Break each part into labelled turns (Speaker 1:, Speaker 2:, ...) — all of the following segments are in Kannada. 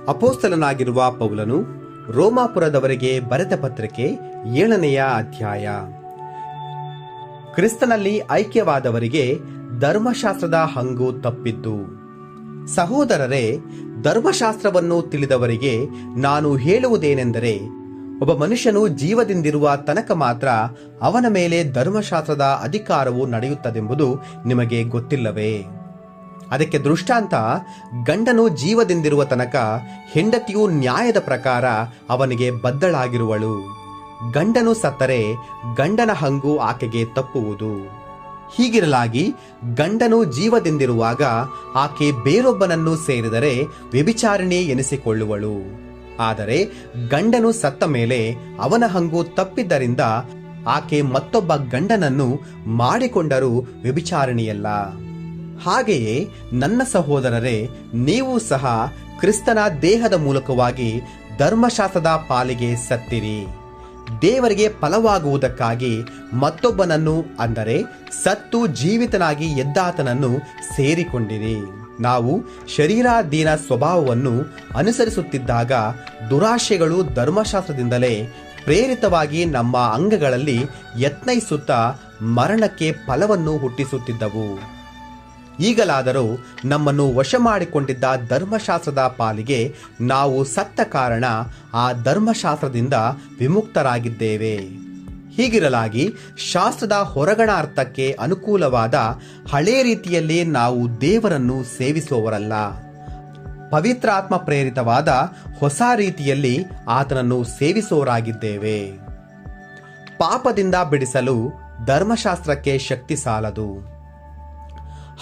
Speaker 1: ಅಪೊಸ್ತಲನಾಗಿರುವ ಪೌಲನು ರೋಮಾಪುರದವರಿಗೆ ಬರೆದ ಪತ್ರಿಕೆ 7ನೆಯ ಅಧ್ಯಾಯ. ಕ್ರಿಸ್ತನಲ್ಲಿ ಐಕ್ಯವಾದವರಿಗೆ ಧರ್ಮಶಾಸ್ತ್ರದ ಹಂಗು ತಪ್ಪಿದ್ದು. ಸಹೋದರರೇ, ಧರ್ಮಶಾಸ್ತ್ರವನ್ನು ತಿಳಿದವರಿಗೆ ನಾನು ಹೇಳುವುದೇನೆಂದರೆ, ಒಬ್ಬ ಮನುಷ್ಯನು ಜೀವದಿಂದಿರುವ ತನಕ ಮಾತ್ರ ಅವನ ಮೇಲೆ ಧರ್ಮಶಾಸ್ತ್ರದ ಅಧಿಕಾರವು ನಡೆಯುತ್ತದೆಂಬುದು ನಿಮಗೆ ಗೊತ್ತಿಲ್ಲವೇ? ಅದಕ್ಕೆ ದೃಷ್ಟಾಂತ, ಗಂಡನು ಜೀವದಿಂದಿರುವ ತನಕ ಹೆಂಡತಿಯು ನ್ಯಾಯದ ಪ್ರಕಾರ ಅವನಿಗೆ ಬದ್ಧಳಾಗಿರುವಳು. ಗಂಡನು ಸತ್ತರೆ ಗಂಡನ ಹಂಗು ಆಕೆಗೆ ತಪ್ಪುವುದು. ಹೀಗಿರಲಾಗಿ ಗಂಡನು ಜೀವದಿಂದಿರುವಾಗ ಆಕೆ ಬೇರೊಬ್ಬನನ್ನು ಸೇರಿದರೆ ವ್ಯಭಿಚಾರಿಣಿ ಎನಿಸಿಕೊಳ್ಳುವಳು. ಆದರೆ ಗಂಡನು ಸತ್ತ ಮೇಲೆ ಅವನ ಹಂಗು ತಪ್ಪಿದ್ದರಿಂದ ಆಕೆ ಮತ್ತೊಬ್ಬ ಗಂಡನನ್ನು ಮಾಡಿಕೊಂಡರೂ ವ್ಯಭಿಚಾರಿಣಿಯಲ್ಲ. ಹಾಗೆಯೇ ನನ್ನ ಸಹೋದರರೇ, ನೀವು ಸಹ ಕ್ರಿಸ್ತನ ದೇಹದ ಮೂಲಕವಾಗಿ ಧರ್ಮಶಾಸ್ತ್ರದ ಪಾಲಿಗೆ ಸತ್ತಿರಿ, ದೇವರಿಗೆ ಫಲವಾಗುವುದಕ್ಕಾಗಿ ಮತ್ತೊಬ್ಬನನ್ನು, ಅಂದರೆ ಸತ್ತು ಜೀವಿತನಾಗಿ ಎದ್ದಾತನನ್ನು ಸೇರಿಕೊಂಡಿರಿ. ನಾವು ಶರೀರಾಧೀನ ಸ್ವಭಾವವನ್ನು ಅನುಸರಿಸುತ್ತಿದ್ದಾಗ ದುರಾಶೆಗಳು ಧರ್ಮಶಾಸ್ತ್ರದಿಂದಲೇ ಪ್ರೇರಿತವಾಗಿ ನಮ್ಮ ಅಂಗಗಳಲ್ಲಿ ಯತ್ನಿಸುತ್ತಾ ಮರಣಕ್ಕೆ ಫಲವನ್ನು ಹುಟ್ಟಿಸುತ್ತಿದ್ದವು. ಈಗಲಾದರೂ ನಮ್ಮನ್ನು ವಶ ಮಾಡಿಕೊಂಡಿದ್ದ ಧರ್ಮಶಾಸ್ತ್ರದ ಪಾಲಿಗೆ ನಾವು ಸತ್ತ ಕಾರಣ ಆ ಧರ್ಮಶಾಸ್ತ್ರದಿಂದ ವಿಮುಕ್ತರಾಗಿದ್ದೇವೆ. ಹೀಗಿರಲಾಗಿ ಶಾಸ್ತ್ರದ ಹೊರಗಣ ಅರ್ಥಕ್ಕೆ ಅನುಕೂಲವಾದ ಹಳೇ ರೀತಿಯಲ್ಲಿ ನಾವು ದೇವರನ್ನು ಸೇವಿಸುವವರಲ್ಲ, ಪವಿತ್ರಾತ್ಮ ಪ್ರೇರಿತವಾದ ಹೊಸ ರೀತಿಯಲ್ಲಿ ಆತನನ್ನು ಸೇವಿಸುವವರಾಗಿದ್ದೇವೆ. ಪಾಪದಿಂದ ಬಿಡಿಸಲು ಧರ್ಮಶಾಸ್ತ್ರಕ್ಕೆ ಶಕ್ತಿ ಸಾಲದು.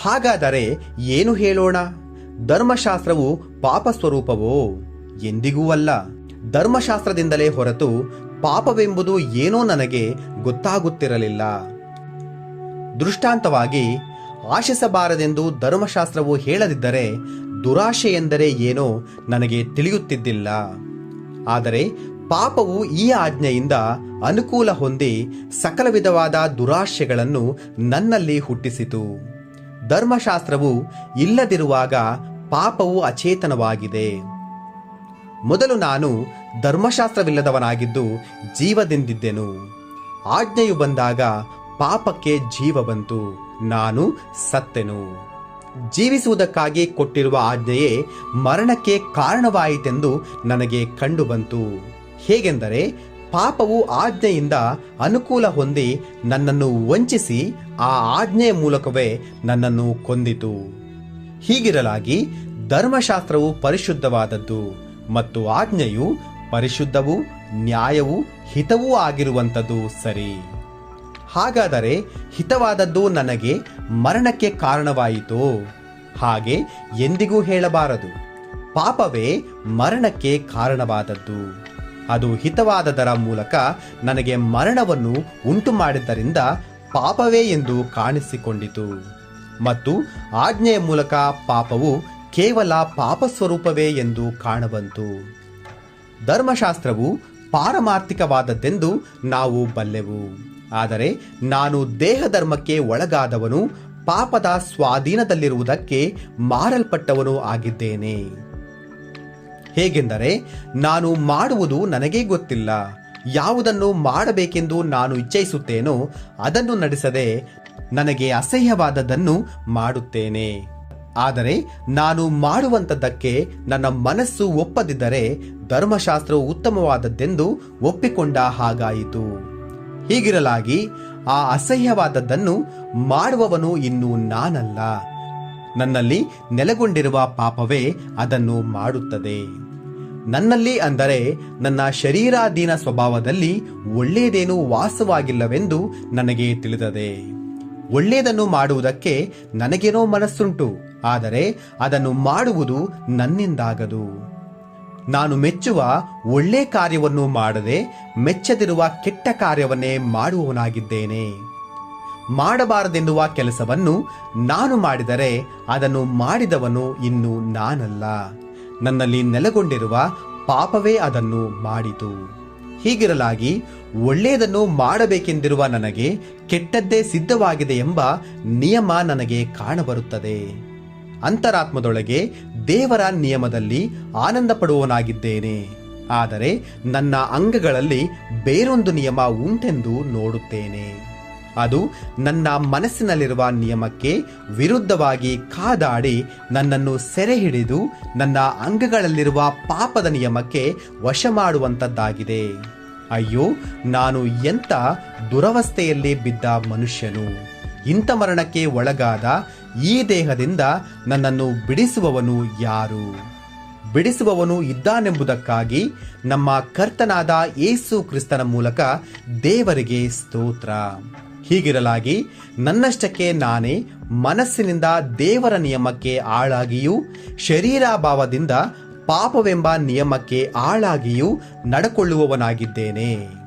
Speaker 1: ಹಾಗಾದರೆ ಏನು ಹೇಳೋಣ? ಧರ್ಮಶಾಸ್ತ್ರವು ಪಾಪ ಸ್ವರೂಪವೋ? ಎಂದಿಗೂ ಅಲ್ಲ. ಧರ್ಮಶಾಸ್ತ್ರದಿಂದಲೇ ಹೊರತು ಪಾಪವೆಂಬುದು ಏನೋ ನನಗೆ ಗೊತ್ತಾಗುತ್ತಿರಲಿಲ್ಲ. ದೃಷ್ಟಾಂತವಾಗಿ, ಆಶಿಸಬಾರದೆಂದು ಧರ್ಮಶಾಸ್ತ್ರವು ಹೇಳದಿದ್ದರೆ ದುರಾಶೆ ಎಂದರೆ ಏನೋ ನನಗೆ ತಿಳಿಯುತ್ತಿದ್ದಿಲ್ಲ. ಆದರೆ ಪಾಪವು ಈ ಆಜ್ಞೆಯಿಂದ ಅನುಕೂಲ ಹೊಂದಿ ಸಕಲ ವಿಧವಾದ ದುರಾಶೆಗಳನ್ನು ನನ್ನಲ್ಲಿ ಹುಟ್ಟಿಸಿತು. ಧರ್ಮಶಾಸ್ತ್ರವು ಇಲ್ಲದಿರುವಾಗ ಪಾಪವು ಅಚೇತನವಾಗಿದೆ. ಮೊದಲು ನಾನು ಧರ್ಮಶಾಸ್ತ್ರವಿಲ್ಲದವನಾಗಿದ್ದು ಜೀವದಿಂದಿದ್ದೆನು. ಆಜ್ಞೆಯು ಬಂದಾಗ ಪಾಪಕ್ಕೆ ಜೀವ ಬಂತು, ನಾನು ಸತ್ತೆನು. ಜೀವಿಸುವುದಕ್ಕಾಗಿ ಕೊಟ್ಟಿರುವ ಆಜ್ಞೆಯೇ ಮರಣಕ್ಕೆ ಕಾರಣವಾಯಿತೆಂದು ನನಗೆ ಕಂಡುಬಂತು. ಹೇಗೆಂದರೆ, ಪಾಪವು ಆಜ್ಞೆಯಿಂದ ಅನುಕೂಲ ಹೊಂದಿ ನನ್ನನ್ನು ವಂಚಿಸಿ ಆ ಆಜ್ಞೆಯ ಮೂಲಕವೇ ನನ್ನನ್ನು ಕೊಂದಿತು. ಹೀಗಿರಲಾಗಿ ಧರ್ಮಶಾಸ್ತ್ರವು ಪರಿಶುದ್ಧವಾದದ್ದು ಮತ್ತು ಆಜ್ಞೆಯು ಪರಿಶುದ್ಧವೂ ನ್ಯಾಯವೂ ಹಿತವೂ ಆಗಿರುವಂಥದ್ದು ಸರಿ. ಹಾಗಾದರೆ ಹಿತವಾದದ್ದು ನನಗೆ ಮರಣಕ್ಕೆ ಕಾರಣವಾಯಿತೋ? ಹಾಗೆ ಎಂದಿಗೂ ಹೇಳಬಾರದು. ಪಾಪವೇ ಮರಣಕ್ಕೆ ಕಾರಣವಾದದ್ದು. ಅದು ಹಿತವಾದದರ ಮೂಲಕ ನನಗೆ ಮರಣವನ್ನು ಉಂಟು ಮಾಡಿದ್ದರಿಂದ ಪಾಪವೇ ಎಂದು ಕಾಣಿಸಿಕೊಂಡಿತು. ಮತ್ತು ಆಜ್ಞೆಯ ಮೂಲಕ ಪಾಪವು ಕೇವಲ ಪಾಪ ಸ್ವರೂಪವೇ ಎಂದು ಕಾಣಬಂತು. ಧರ್ಮಶಾಸ್ತ್ರವು ಪಾರಮಾರ್ಥಿಕವಾದದ್ದೆಂದು ನಾವು ಬಲ್ಲೆವು. ಆದರೆ ನಾನು ದೇಹಧರ್ಮಕ್ಕೆ ಒಳಗಾದವನು, ಪಾಪದ ಸ್ವಾಧೀನದಲ್ಲಿರುವುದಕ್ಕೆ ಮಾರಲ್ಪಟ್ಟವನು ಆಗಿದ್ದೇನೆ. ಹೇಗೆಂದರೆ, ನಾನು ಮಾಡುವುದು ನನಗೇ ಗೊತ್ತಿಲ್ಲ. ಯಾವುದನ್ನು ಮಾಡಬೇಕೆಂದು ನಾನು ಇಚ್ಛಿಸುತ್ತೇನೋ ಅದನ್ನು ನಡೆಸದೆ ನನಗೆ ಅಸಹ್ಯವಾದದ್ದನ್ನು ಮಾಡುತ್ತೇನೆ. ಆದರೆ ನಾನು ಮಾಡುವಂಥದ್ದಕ್ಕೆ ನನ್ನ ಮನಸ್ಸು ಒಪ್ಪದಿದ್ದರೆ ಧರ್ಮಶಾಸ್ತ್ರವು ಉತ್ತಮವಾದದ್ದೆಂದು ಒಪ್ಪಿಕೊಂಡ ಹಾಗಾಯಿತು. ಹೀಗಿರಲಾಗಿ ಆ ಅಸಹ್ಯವಾದದ್ದನ್ನು ಮಾಡುವವನು ಇನ್ನು ನಾನಲ್ಲ, ನನ್ನಲ್ಲಿ ನೆಲೆಗೊಂಡಿರುವ ಪಾಪವೇ ಅದನ್ನು ಮಾಡುತ್ತದೆ. ನನ್ನಲ್ಲಿ, ಅಂದರೆ ನನ್ನ ಶರೀರಾಧೀನ ಸ್ವಭಾವದಲ್ಲಿ ಒಳ್ಳೆಯದೇನೂ ವಾಸವಾಗಿಲ್ಲವೆಂದು ನನಗೆ ತಿಳಿದದೆ. ಒಳ್ಳೆಯದನ್ನು ಮಾಡುವುದಕ್ಕೆ ನನಗೇನೋ ಮನಸ್ಸುಂಟು, ಆದರೆ ಅದನ್ನು ಮಾಡುವುದು ನನ್ನಿಂದಾಗದು. ನಾನು ಮೆಚ್ಚುವ ಒಳ್ಳೆ ಕಾರ್ಯವನ್ನು ಮಾಡದೆ ಮೆಚ್ಚದಿರುವ ಕೆಟ್ಟ ಕಾರ್ಯವನ್ನೇ ಮಾಡುವವನಾಗಿದ್ದೇನೆ. ಮಾಡಬಾರದೆನ್ನುವ ಕೆಲಸವನ್ನು ನಾನು ಮಾಡಿದರೆ ಅದನ್ನು ಮಾಡಿದವನು ಇನ್ನು ನಾನಲ್ಲ, ನನ್ನಲ್ಲಿ ನೆಲೆಗೊಂಡಿರುವ ಪಾಪವೇ ಅದನ್ನು ಮಾಡಿತು. ಹೀಗಿರಲಾಗಿ ಒಳ್ಳೆಯದನ್ನು ಮಾಡಬೇಕೆಂದಿರುವ ನನಗೆ ಕೆಟ್ಟದ್ದೇ ಸಿದ್ಧವಾಗಿದೆ ಎಂಬ ನಿಯಮ ನನಗೆ ಕಾಣಬರುತ್ತದೆ. ಅಂತರಾತ್ಮದೊಳಗೆ ದೇವರ ನಿಯಮದಲ್ಲಿ ಆನಂದ ಪಡುವವನಾಗಿದ್ದೇನೆ. ಆದರೆ ನನ್ನ ಅಂಗಗಳಲ್ಲಿ ಬೇರೊಂದು ನಿಯಮ ಉಂಟೆಂದು ನೋಡುತ್ತೇನೆ. ಅದು ನನ್ನ ಮನಸ್ಸಿನಲ್ಲಿರುವ ನಿಯಮಕ್ಕೆ ವಿರುದ್ಧವಾಗಿ ಕಾದಾಡಿ ನನ್ನನ್ನು ಸೆರೆ ಹಿಡಿದು ನನ್ನ ಅಂಗಗಳಲ್ಲಿರುವ ಪಾಪದ ನಿಯಮಕ್ಕೆ ವಶ ಮಾಡುವಂಥದ್ದಾಗಿದೆ. ಅಯ್ಯೋ, ನಾನು ಎಂಥ ದುರವಸ್ಥೆಯಲ್ಲಿ ಬಿದ್ದ ಮನುಷ್ಯನು! ಇಂಥ ಮರಣಕ್ಕೆ ಒಳಗಾದ ಈ ದೇಹದಿಂದ ನನ್ನನ್ನು ಬಿಡಿಸುವವನು ಯಾರು? ಬಿಡಿಸುವವನು ಇದ್ದಾನೆಂಬುದಕ್ಕಾಗಿ ನಮ್ಮ ಕರ್ತನಾದ ಯೇಸು ಕ್ರಿಸ್ತನ ಮೂಲಕ ದೇವರಿಗೆ ಸ್ತೋತ್ರ. ಹೀಗಿರಲಾಗಿ ನನ್ನಷ್ಟಕ್ಕೆ ನಾನೇ ಮನಸ್ಸಿನಿಂದ ದೇವರ ನಿಯಮಕ್ಕೆ ಆಳಾಗಿಯೂ ಶರೀರಾಭಾವದಿಂದ ಪಾಪವೆಂಬ ನಿಯಮಕ್ಕೆ ಆಳಾಗಿಯೂ ನಡ್ಕೊಳ್ಳುವವನಾಗಿದ್ದೇನೆ.